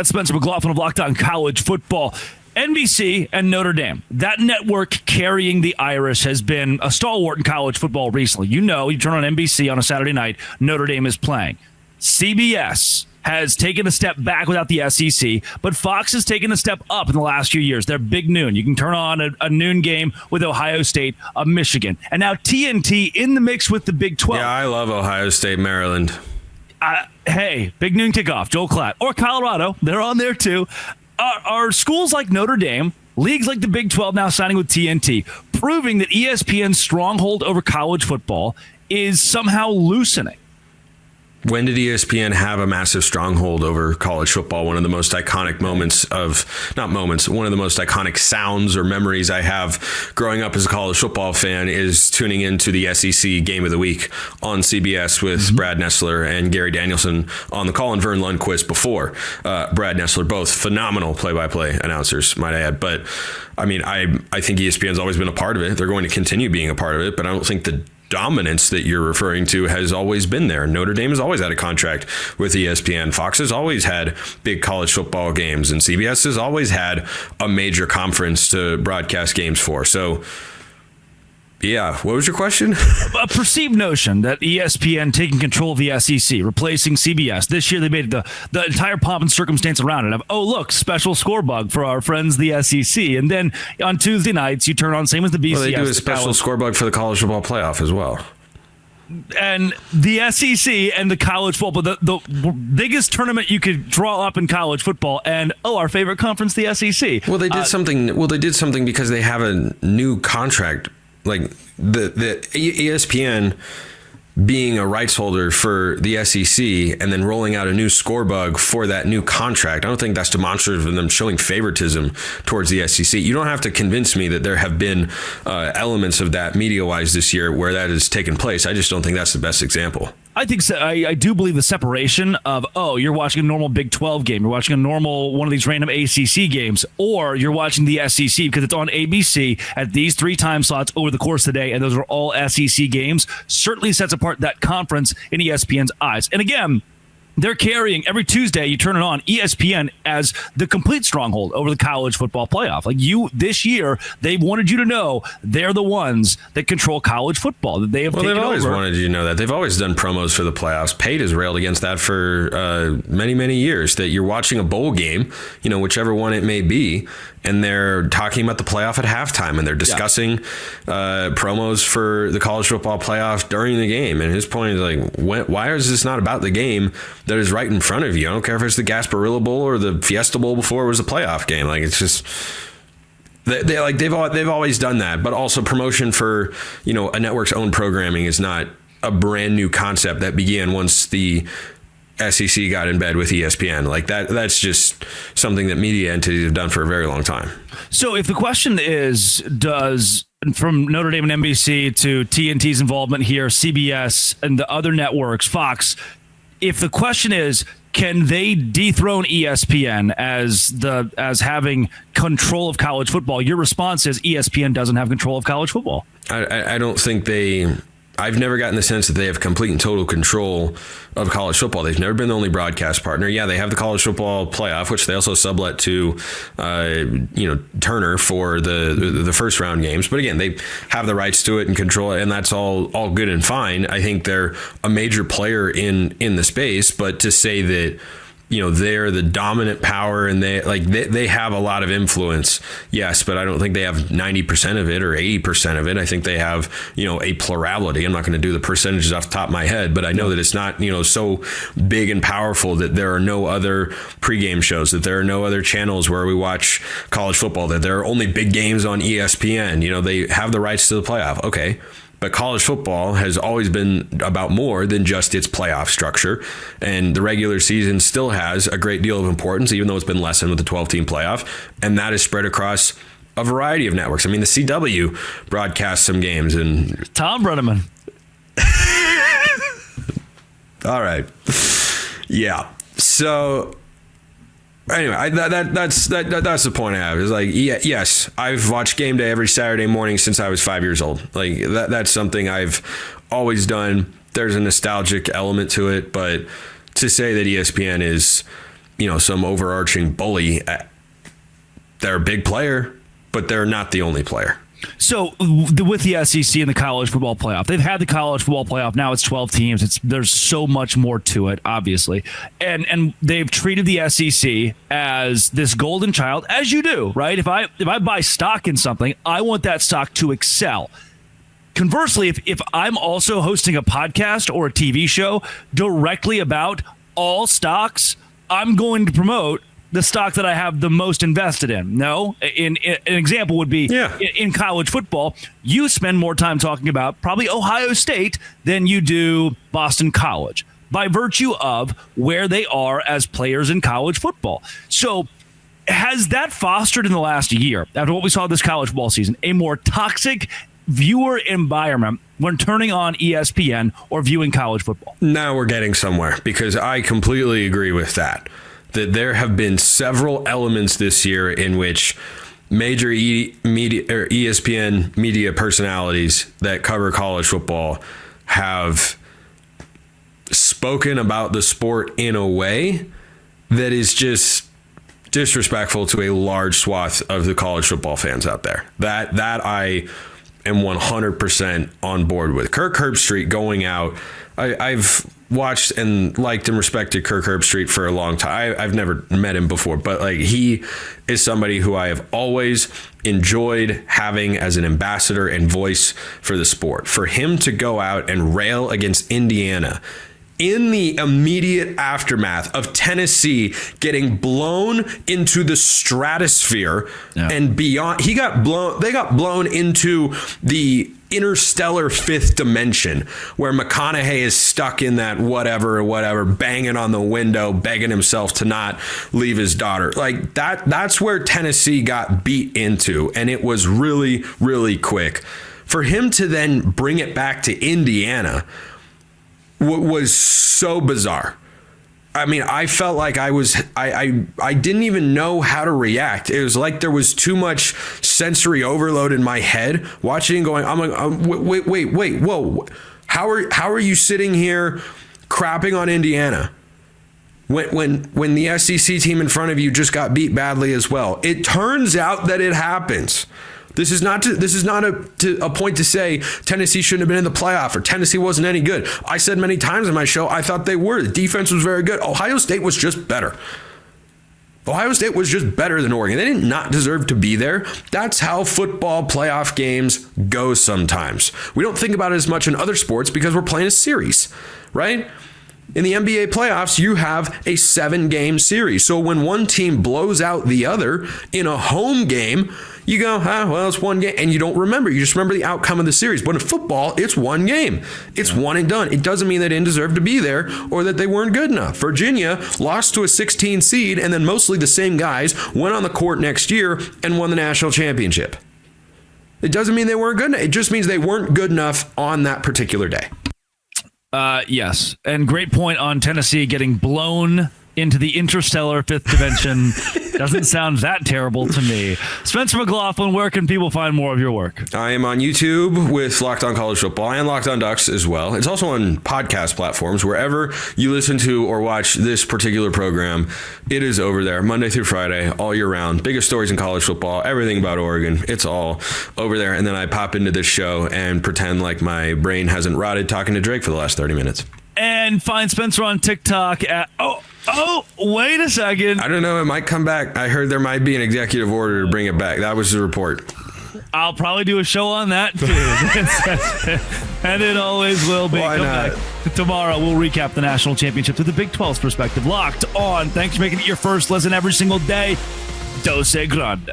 That's Spencer McLaughlin of Locked On College Football. NBC and Notre Dame, that network carrying the Irish has been a stalwart in college football recently. You turn on NBC on a Saturday night, Notre Dame is playing. CBS has taken a step back without the SEC, but Fox has taken a step up in the last few years. They're big noon. You can turn on a noon game with Ohio State, Michigan. And now TNT in the mix with the Big 12. Yeah, I love Ohio State, Maryland. Hey, big noon kickoff, Joel Klatt. Or Colorado, they're on there too. Are schools like Notre Dame, leagues like the Big 12 now signing with TNT, proving that ESPN's stronghold over college football is somehow loosening? When did ESPN have a massive stronghold over college football? One of the most iconic one of the most iconic sounds or memories I have growing up as a college football fan is tuning into the SEC Game of the Week on CBS with Brad Nessler and Gary Danielson on the call, and Vern Lundquist before Brad Nessler, both phenomenal play-by-play announcers, might I add. But I mean, I think ESPN's always been a part of it. They're going to continue being a part of it, but I don't think the dominance that you're referring to has always been there. Notre Dame has always had a contract with ESPN. Fox has always had big college football games, and CBS has always had a major conference to broadcast games for. So, yeah, what was your question? A perceived notion that ESPN taking control of the SEC, replacing CBS. This year they made the entire pomp and circumstance around it of, oh, look, special score bug for our friends, the SEC. And then on Tuesday nights, you turn on, same as the BCS. Well, they do a special score bug for the college football playoff as well. And the SEC and the college football, the biggest tournament you could draw up in college football, and our favorite conference, the SEC. Well, they did something. Well, they did something because they have a new contract. Like the ESPN being a rights holder for the SEC and then rolling out a new score bug for that new contract. I don't think that's demonstrative of them showing favoritism towards the SEC. You don't have to convince me that there have been elements of that media-wise this year where that has taken place. I just don't think that's the best example. I think so. I do believe the separation of, you're watching a normal Big 12 game, you're watching a normal one of these random ACC games, or you're watching the SEC because it's on ABC at these 3 time slots over the course of the day, and those are all SEC games, certainly sets apart that conference in ESPN's eyes. And again, they're carrying every Tuesday, you turn it on, ESPN as the complete stronghold over the college football playoff. Like this year, they wanted you to know they're the ones that control college football. That they have taken over. They've always wanted you to know that. They've always done promos for the playoffs. Pate has railed against that for many, many years, that you're watching a bowl game, whichever one it may be, and they're talking about the playoff at halftime, and they're discussing promos for the college football playoff during the game. And his point is like, why is this not about the game that is right in front of you? I don't care if it's the Gasparilla Bowl or the Fiesta Bowl before it was a playoff game. Like, it's just they've always done that. But also promotion for a network's own programming is not a brand new concept that began once the SEC got in bed with ESPN. Like that's just something that media entities have done for a very long time. So if the question is, from Notre Dame and NBC to TNT's involvement here, CBS and the other networks, Fox, if the question is, can they dethrone ESPN as having control of college football? Your response is ESPN doesn't have control of college football. I don't think I've never gotten the sense that they have complete and total control of college football. They've never been the only broadcast partner. Yeah, they have the college football playoff, which they also sublet to, Turner for the first round games. But again, they have the rights to it and control it, and that's all good and fine. I think they're a major player in the space, but to say that they're the dominant power and they have a lot of influence. Yes, but I don't think they have 90% of it or 80% of it. I think they have, a plurality. I'm not going to do the percentages off the top of my head, but I know that it's not, so big and powerful that there are no other pregame shows, that there are no other channels where we watch college football, that there are only big games on ESPN. They have the rights to the playoff. Okay. But college football has always been about more than just its playoff structure. And the regular season still has a great deal of importance, even though it's been lessened with the 12-team playoff. And that is spread across a variety of networks. I mean, the CW broadcasts some games. And Tom Brenneman. All right. Yeah. So anyway, that's the point I have. Is like, yes, I've watched Game Day every Saturday morning since I was 5 years old. Like that's something I've always done. There's a nostalgic element to it, but to say that ESPN is, some overarching bully. They're a big player, but they're not the only player. So with the SEC and the college football playoff, they've had the college football playoff. Now it's 12 teams. There's so much more to it, obviously. And they've treated the SEC as this golden child, as you do, right? If I buy stock in something, I want that stock to excel. Conversely, if I'm also hosting a podcast or a TV show directly about all stocks, I'm going to promote the stock that I have the most invested in. No, an example would be in college football, you spend more time talking about probably Ohio State than you do Boston College by virtue of where they are as players in college football. So has that fostered in the last year, after what we saw this college football season, a more toxic viewer environment when turning on ESPN or viewing college football? Now we're getting somewhere, because I completely agree with that there have been several elements this year in which major media or ESPN media personalities that cover college football have spoken about the sport in a way that is just disrespectful to a large swath of the college football fans out there. That I am 100% on board with. Kirk Herbstreit going out. I've watched and liked and respected Kirk Herbstreit for a long time. I've never met him before, but he is somebody who I have always enjoyed having as an ambassador and voice for the sport. For him to go out and rail against Indiana in the immediate aftermath of Tennessee getting blown into the stratosphere and beyond, they got blown into the interstellar fifth dimension where McConaughey is stuck in that whatever, banging on the window, begging himself to not leave his daughter. That's where Tennessee got beat into, and it was really, really quick. For him to then bring it back to Indiana was so bizarre. I mean, I felt like I didn't even know how to react. It was like there was too much sensory overload in my head watching and going, I'm like, wait, whoa. How are you sitting here crapping on Indiana when the SEC team in front of you just got beat badly as well? It turns out that it happens. This is not a point to say Tennessee shouldn't have been in the playoff or Tennessee wasn't any good. I said many times in my show, I thought they were. The defense was very good. Ohio State was just better. Ohio State was just better than Oregon. They did not deserve to be there. That's how football playoff games go sometimes. We don't think about it as much in other sports because we're playing a series, right? In the NBA playoffs, you have a 7-game series. So when one team blows out the other in a home game, you go, well, it's one game, and you don't remember. You just remember the outcome of the series. But in football, it's one game. It's one and done. It doesn't mean they didn't deserve to be there or that they weren't good enough. Virginia lost to a 16 seed, and then mostly the same guys went on the court next year and won the national championship. It doesn't mean they weren't good enough. It just means they weren't good enough on that particular day. Yes, and great point on Tennessee getting blown into the interstellar fifth dimension. Doesn't sound that terrible to me. Spencer McLaughlin, where can people find more of your work? I am on YouTube with Locked On College Football and Locked On Ducks as well. It's also on podcast platforms. Wherever you listen to or watch this particular program, it is over there Monday through Friday, all year round. Biggest stories in college football, everything about Oregon. It's all over there. And then I pop into this show and pretend like my brain hasn't rotted talking to Drake for the last 30 minutes. And find Spencer on TikTok at... Oh, wait a second. I don't know. It might come back. I heard there might be an executive order to bring it back. That was the report. I'll probably do a show on that, too. And it always will be. Why not? Tomorrow, we'll recap the national championship through the Big 12's perspective. Locked On. Thanks for making it your first listen every single day. Dose Grande.